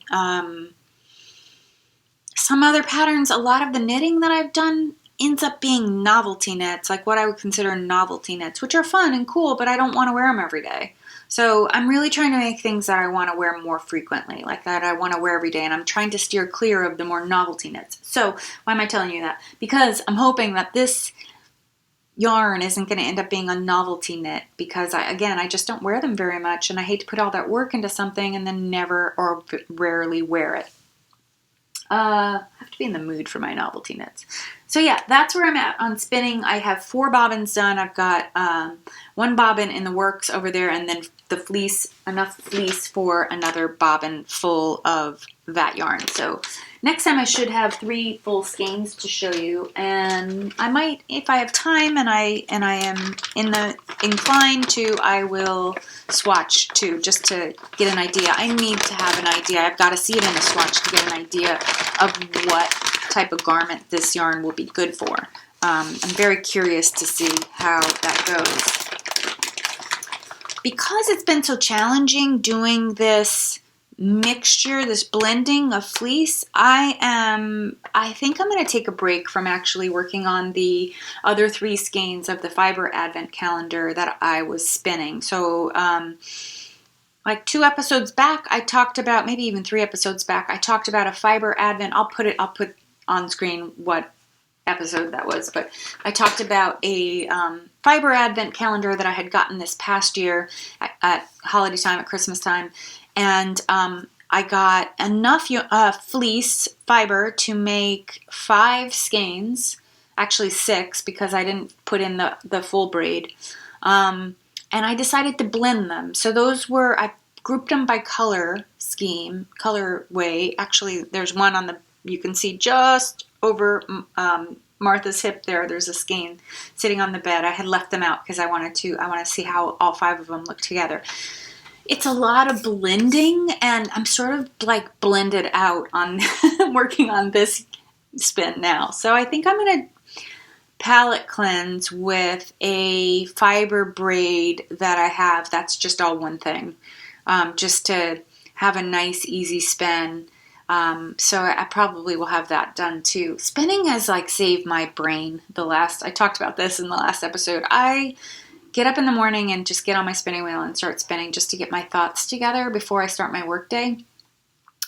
some other patterns. A lot of the knitting that I've done ends up being novelty knits, like what I would consider novelty knits, which are fun and cool, but I don't want to wear them every day. So I'm really trying to make things that I want to wear more frequently, like that I want to wear every day, and I'm trying to steer clear of the more novelty knits. So why am I telling you that? Because I'm hoping that this yarn isn't going to end up being a novelty knit because I just don't wear them very much, and I hate to put all that work into something and then never or rarely wear it. I have to be in the mood for my novelty knits. So yeah, that's where I'm at on spinning. I have 4 bobbins done. I've got 1 bobbin in the works over there, and then the fleece, enough fleece for another bobbin full of that yarn. So next time I should have 3 full skeins to show you, and I might, if I have time and I am inclined to, I will swatch too, just to get an idea. I need to have an idea. I've got to see it in a swatch to get an idea of what type of garment this yarn will be good for. I'm very curious to see how that goes. Because it's been so challenging doing this mixture, this blending of fleece, I think I'm going to take a break from actually working on the other 3 skeins of the Fibre Advent Calendar that I was spinning. So like 2 episodes back, I talked about, maybe even 3 episodes back, I talked about a Fibre Advent. I'll put on screen what episode that was, but I talked about a Fibre Advent Calendar that I had gotten this past year at holiday time, at Christmas time, and I got enough fleece fiber to make 5 skeins, actually 6 because I didn't put in the full braid, and I decided to blend them. So those were, I grouped them by color scheme, colorway. Actually, there's one on the, you can see just over Martha's hip there. There's a skein sitting on the bed. I had left them out because I want to see how all 5 of them look together. It's a lot of blending, and I'm sort of like blended out on working on this spin now. So I think I'm going to palette cleanse with a fiber braid that I have. That's just all one thing, just to have a nice, easy spin. So I probably will have that done too. Spinning has like saved my brain. I talked about this in the last episode. I get up in the morning and just get on my spinning wheel and start spinning just to get my thoughts together before I start my workday.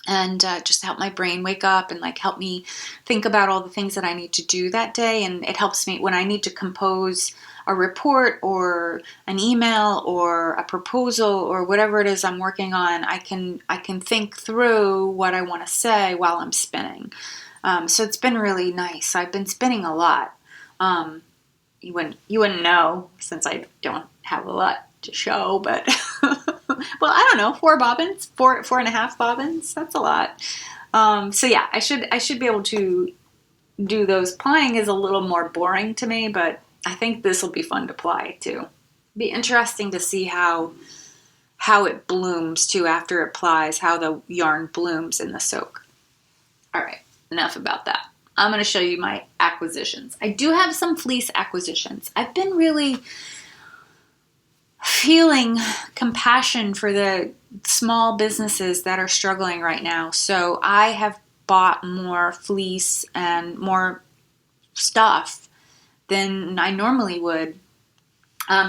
And just to help my brain wake up and like help me think about all the things that I need to do that day. And it helps me when I need to compose a report or an email or a proposal or whatever it is I'm working on. I can think through what I want to say while I'm spinning. So it's been really nice. I've been spinning a lot. You wouldn't know since I don't have a lot to show, but well, I don't know, 4 bobbins, 4.5 bobbins. That's a lot. So yeah, I should be able to do those. Plying is a little more boring to me, but I think this will be fun to ply too. Be interesting to see how it blooms too after it plies, how the yarn blooms in the soak. All right, enough about that. I'm going to show you my acquisitions. I do have some fleece acquisitions. I've been really feeling compassion for the small businesses that are struggling right now. So I have bought more fleece and more stuff than I normally would.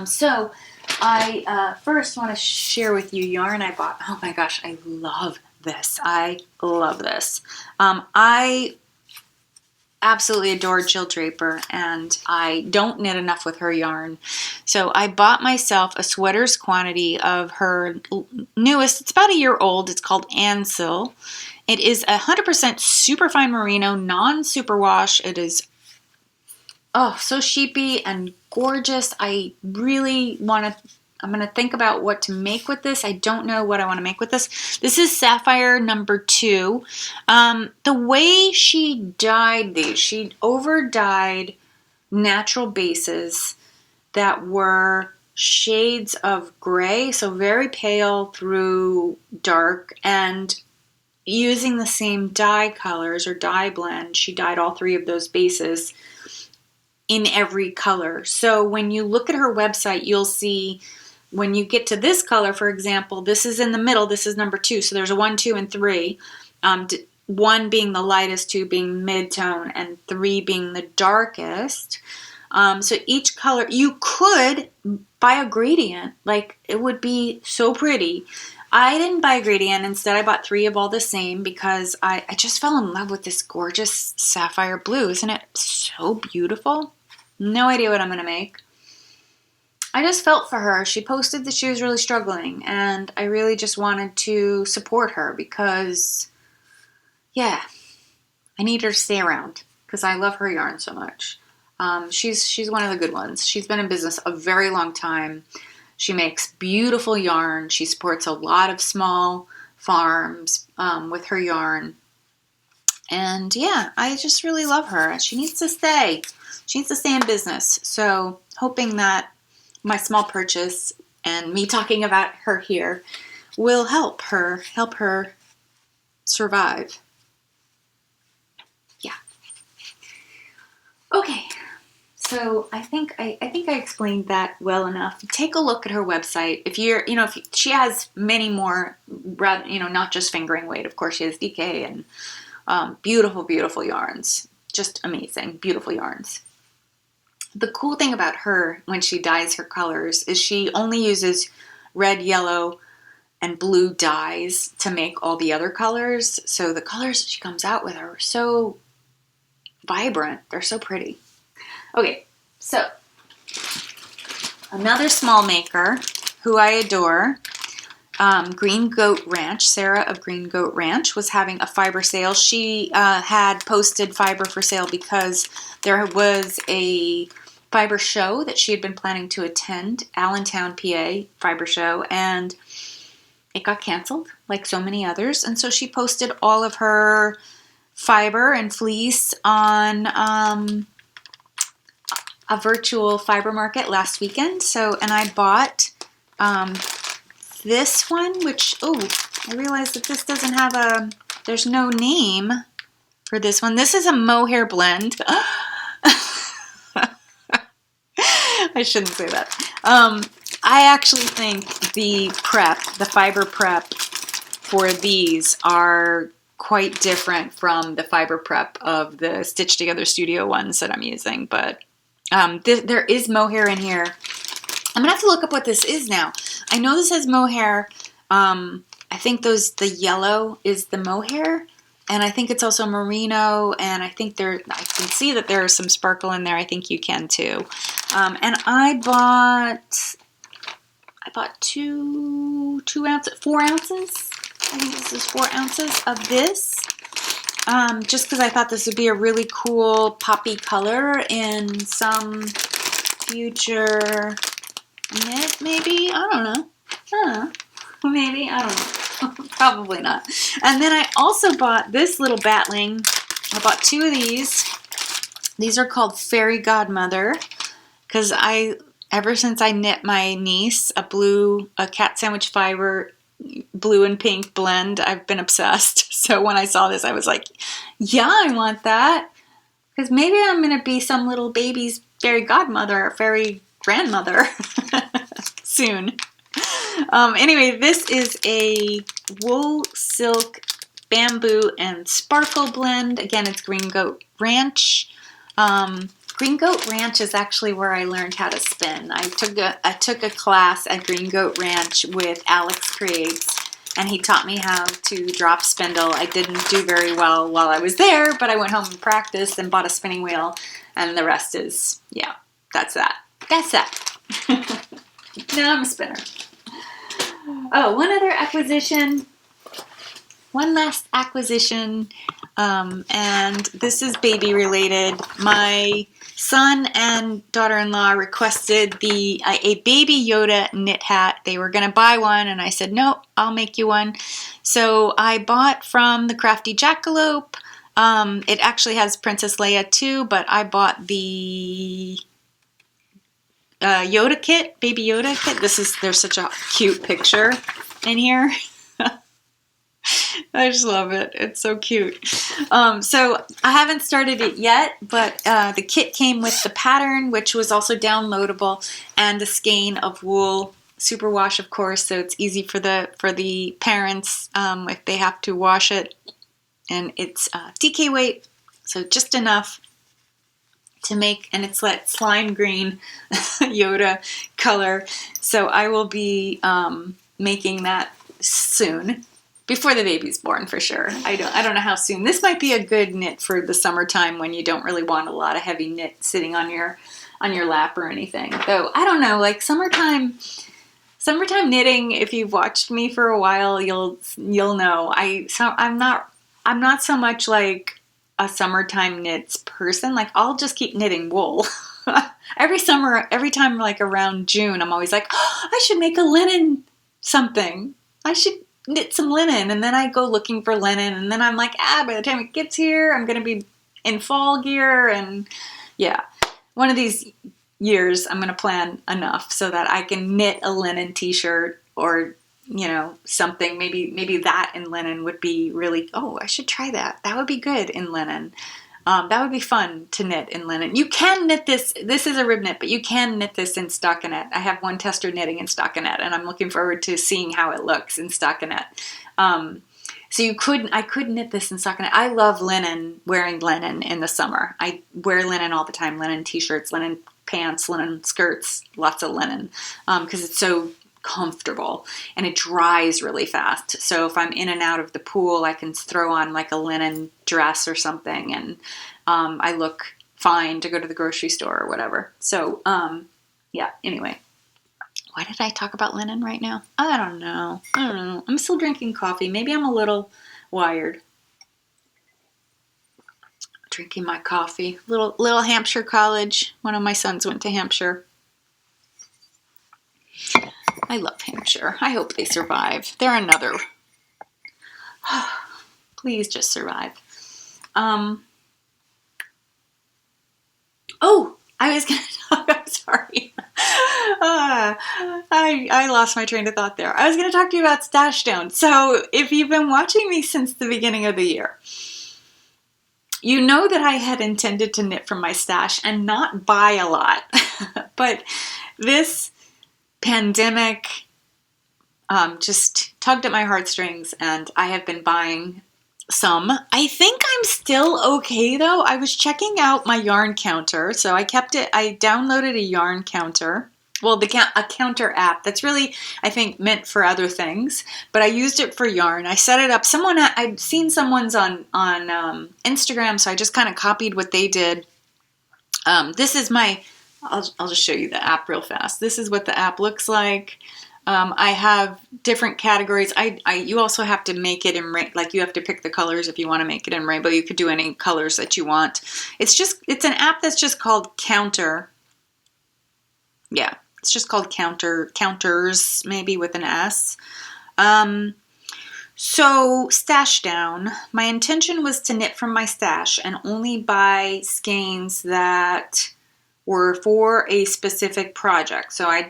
So I first want to share with you yarn I bought. Oh my gosh, I love this. I love this. I absolutely adore Jill Draper, and I don't knit enough with her yarn. So I bought myself a sweater's quantity of her newest, it's about a year old, it's called Ansil. It is 100% superfine merino, non-superwash. It is so sheepy and gorgeous. I'm going to think about what to make with this. I don't know what I want to make with this. This is Sapphire number 2. The way she dyed these, she over-dyed natural bases that were shades of gray, so very pale through dark, and using the same dye colors or dye blend, she dyed all 3 of those bases in every color. So when you look at her website, you'll see when you get to this color, for example, this is in the middle, this is number 2. So there's a 1, 2, and 3. 1 being the lightest, 2 being mid-tone, and 3 being the darkest. So each color, you could buy a gradient, like it would be so pretty. I didn't buy a gradient. Instead, I bought 3 of all the same because I just fell in love with this gorgeous sapphire blue. Isn't it so beautiful? No idea what I'm going to make. I just felt for her. She posted that she was really struggling, and I really just wanted to support her because, yeah, I need her to stay around because I love her yarn so much. She's one of the good ones. She's been in business a very long time. She makes beautiful yarn. She supports a lot of small farms with her yarn. And yeah, I just really love her. She needs to stay. She needs to stay in business. So hoping that my small purchase and me talking about her here will help her survive. Yeah. Okay. So I think I explained that well enough. Take a look at her website. If you're, if she has many more, rather, not just fingering weight. Of course, she has DK and beautiful, beautiful yarns. Just amazing, beautiful yarns. The cool thing about her when she dyes her colors is she only uses red, yellow, and blue dyes to make all the other colors. So the colors she comes out with are so vibrant. They're so pretty. Okay, so another small maker who I adore, Green Goat Ranch, Sarah of Green Goat Ranch, was having a fiber sale. She had posted fiber for sale because there was a fiber show that she had been planning to attend, Allentown, PA, fiber show, and it got canceled like so many others. And so she posted all of her fiber and fleece on a virtual fiber market last weekend. And I bought this one, which, I realized that this doesn't have there's no name for this one. This is a mohair blend. I shouldn't say that. I actually think the fiber prep for these are quite different from the fiber prep of the Stitch Together Studio ones that I'm using, but there is mohair in here. I'm gonna have to look up what this is now. I know this has mohair. I think the yellow is the mohair, and I think it's also merino, and I think I can see that there is some sparkle in there. I think you can too. And I bought 4 ounces. I think this is 4 ounces of this. Just because I thought this would be a really cool poppy color in some future knit, maybe? I don't know. Maybe, I don't know. Probably not. And then I also bought this little batling. I bought 2 of these. These are called Fairy Godmother because ever since I knit my niece a cat sandwich fiber blue and pink blend, I've been obsessed. So when I saw this, I was like, yeah, I want that. Because maybe I'm going to be some little baby's fairy godmother or fairy grandmother soon. Anyway, this is a wool, silk, bamboo, and sparkle blend. Again, it's Green Goat Ranch. Green Goat Ranch is actually where I learned how to spin. I took a class at Green Goat Ranch with Alex Creates, and he taught me how to drop spindle. I didn't do very well while I was there, but I went home and practiced and bought a spinning wheel, and the rest is, yeah, that's that. That's that. Now I'm a spinner. Oh, one last acquisition, and this is baby related. My son and daughter-in-law requested a Baby Yoda knit hat. They were going to buy one, and I said, no, I'll make you one. So I bought from the Crafty Jackalope. It actually has Princess Leia too, but I bought the Yoda kit, Baby Yoda kit. There's such a cute picture in here. I just love it. It's so cute. So I haven't started it yet, but the kit came with the pattern, which was also downloadable, and the skein of wool superwash, of course, so it's easy for the parents if they have to wash it. And it's DK weight, so just enough to make, and it's that slime green Yoda color. So I will be making that soon. Before the baby's born, for sure. I don't know how soon. This might be a good knit for the summertime when you don't really want a lot of heavy knit sitting on your on your lap or anything. Though I don't know, like summertime knitting, if you've watched me for a while, you'll know I'm not so much like a summertime knits person. Like I'll just keep knitting wool. Every summer, every time like around June, I'm always like, oh, I should make a linen something. I should knit some linen. And then I go looking for linen, and then I'm like, by the time it gets here, I'm going to be in fall gear. And yeah, one of these years I'm going to plan enough so that I can knit a linen t-shirt, or something. Maybe that in linen would be really, I should try that. That would be good in linen. That would be fun to knit in linen. You can knit this. This is a rib knit, but you can knit this in stockinette. I have one tester knitting in stockinette, and I'm looking forward to seeing how it looks in stockinette. So I could knit this in stockinette. I love linen, wearing linen in the summer. I wear linen all the time, linen t-shirts, linen pants, linen skirts, lots of linen, because it's so comfortable and it dries really fast. So if I'm in and out of the pool, I can throw on like a linen dress or something, and I look fine to go to the grocery store or whatever. So yeah, anyway, why did I talk about linen right now? I don't know. I'm still drinking coffee. Maybe I'm a little wired. Drinking my coffee. Little Hampshire College. One of my sons went to Hampshire. I love Hampshire. I hope they survive. They're another. Please just survive. I was going to talk. I'm sorry. I lost my train of thought there. I was going to talk to you about stash down. So if you've been watching me since the beginning of the year, you know that I had intended to knit from my stash and not buy a lot. But this pandemic just tugged at my heartstrings, and I have been buying some. I think I'm still okay though. I was checking out my yarn counter, so I downloaded a yarn counter. Well, a counter app that's really, I think, meant for other things, but I used it for yarn. I set it up. I'd seen someone's on Instagram, so I just kind of copied what they did. This is I'll just show you the app real fast. This is what the app looks like. I have different categories. You also have to make it in like you have to pick the colors if you want to make it in rainbow. You could do any colors that you want. It's an app that's just called Counter. Yeah, it's just called Counters, maybe with an S. So stash down. My intention was to knit from my stash and only buy skeins that were for a specific project. So I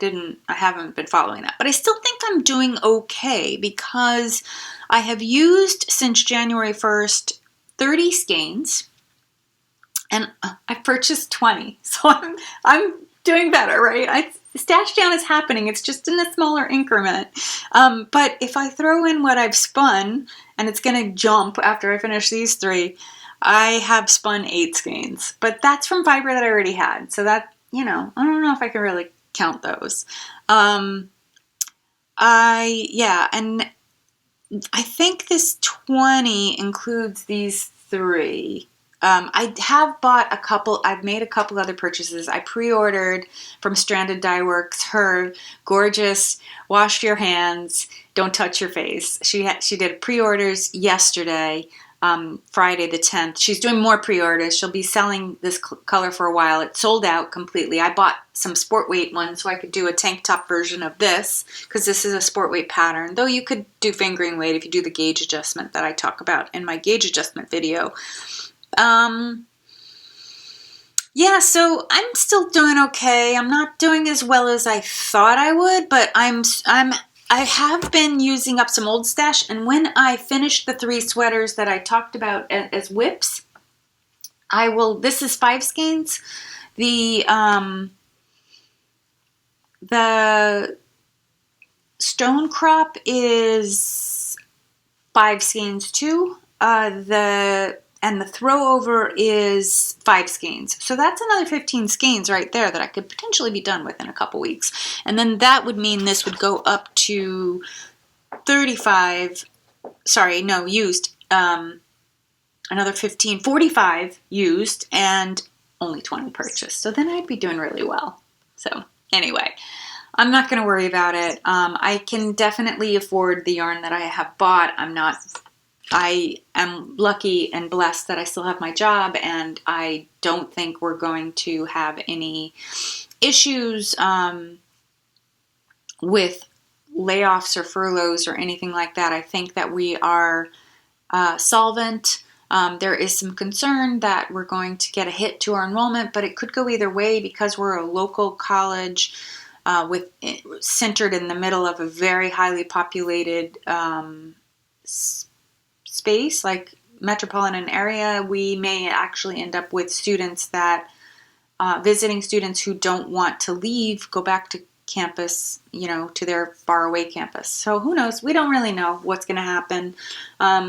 haven't been following that, but I still think I'm doing okay because I have used since January 1st, 30 skeins, and I purchased 20. So I'm doing better, right? Stash down is happening. It's just in a smaller increment. But if I throw in what I've spun, and it's going to jump after I finish these 3, I have spun 8 skeins, but that's from Fibre that I already had. So that, I don't know if I can really count those. And I think this 20 includes these 3. I have bought I've made a couple other purchases. I pre-ordered from Stranded Dye Works her gorgeous wash your hands, don't touch your face. She did pre-orders yesterday. Friday the 10th. She's doing more pre-orders. She'll be selling this color for a while. It sold out completely. I bought some sport weight ones so I could do a tank top version of this because this is a sport weight pattern. Though you could do fingering weight if you do the gauge adjustment that I talk about in my gauge adjustment video. Yeah, so I'm still doing okay. I'm not doing as well as I thought I would, but I have been using up some old stash, and when I finish the 3 sweaters that I talked about as whips, this is 5 skeins. The Stonecrop is 5 skeins too. And the Throwover is 5 skeins. So that's another 15 skeins right there that I could potentially be done with in a couple weeks. And then that would mean this would go up to 35, used. Another 45 used. And only 20 purchased. So then I'd be doing really well. So anyway, I'm not going to worry about it. I can definitely afford the yarn that I have bought. I am lucky and blessed that I still have my job, and I don't think we're going to have any issues with layoffs or furloughs or anything like that. I think that we are solvent. There is some concern that we're going to get a hit to our enrollment, but it could go either way because we're a local college centered in the middle of a very highly populated space, like metropolitan area. We may actually end up with students that visiting students who don't want to leave, go back to campus, to their faraway campus. So who knows? We don't really know what's going to happen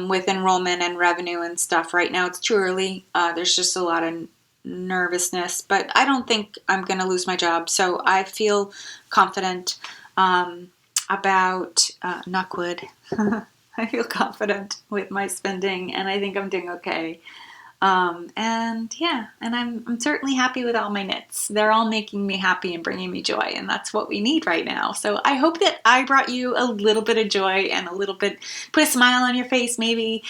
with enrollment and revenue and stuff. Right now it's too early. There's just a lot of nervousness, but I don't think I'm going to lose my job. So I feel confident about knock wood. I feel confident with my spending, and I think I'm doing okay. And I'm certainly happy with all my knits. They're all making me happy and bringing me joy, and that's what we need right now. So I hope that I brought you a little bit of joy and a little bit, put a smile on your face, maybe,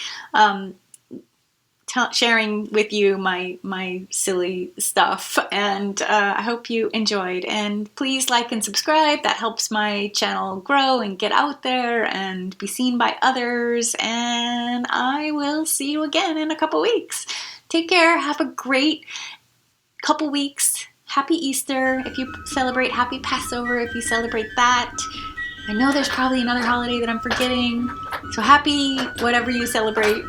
sharing with you my silly stuff, and I hope you enjoyed. And please like and subscribe. That helps my channel grow and get out there and be seen by others. And I will see you again in a couple weeks. Take care. Have a great couple weeks. Happy Easter if you celebrate. Happy Passover if you celebrate that. I know there's probably another holiday that I'm forgetting. So happy whatever you celebrate.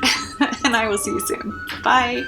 And I will see you soon. Bye.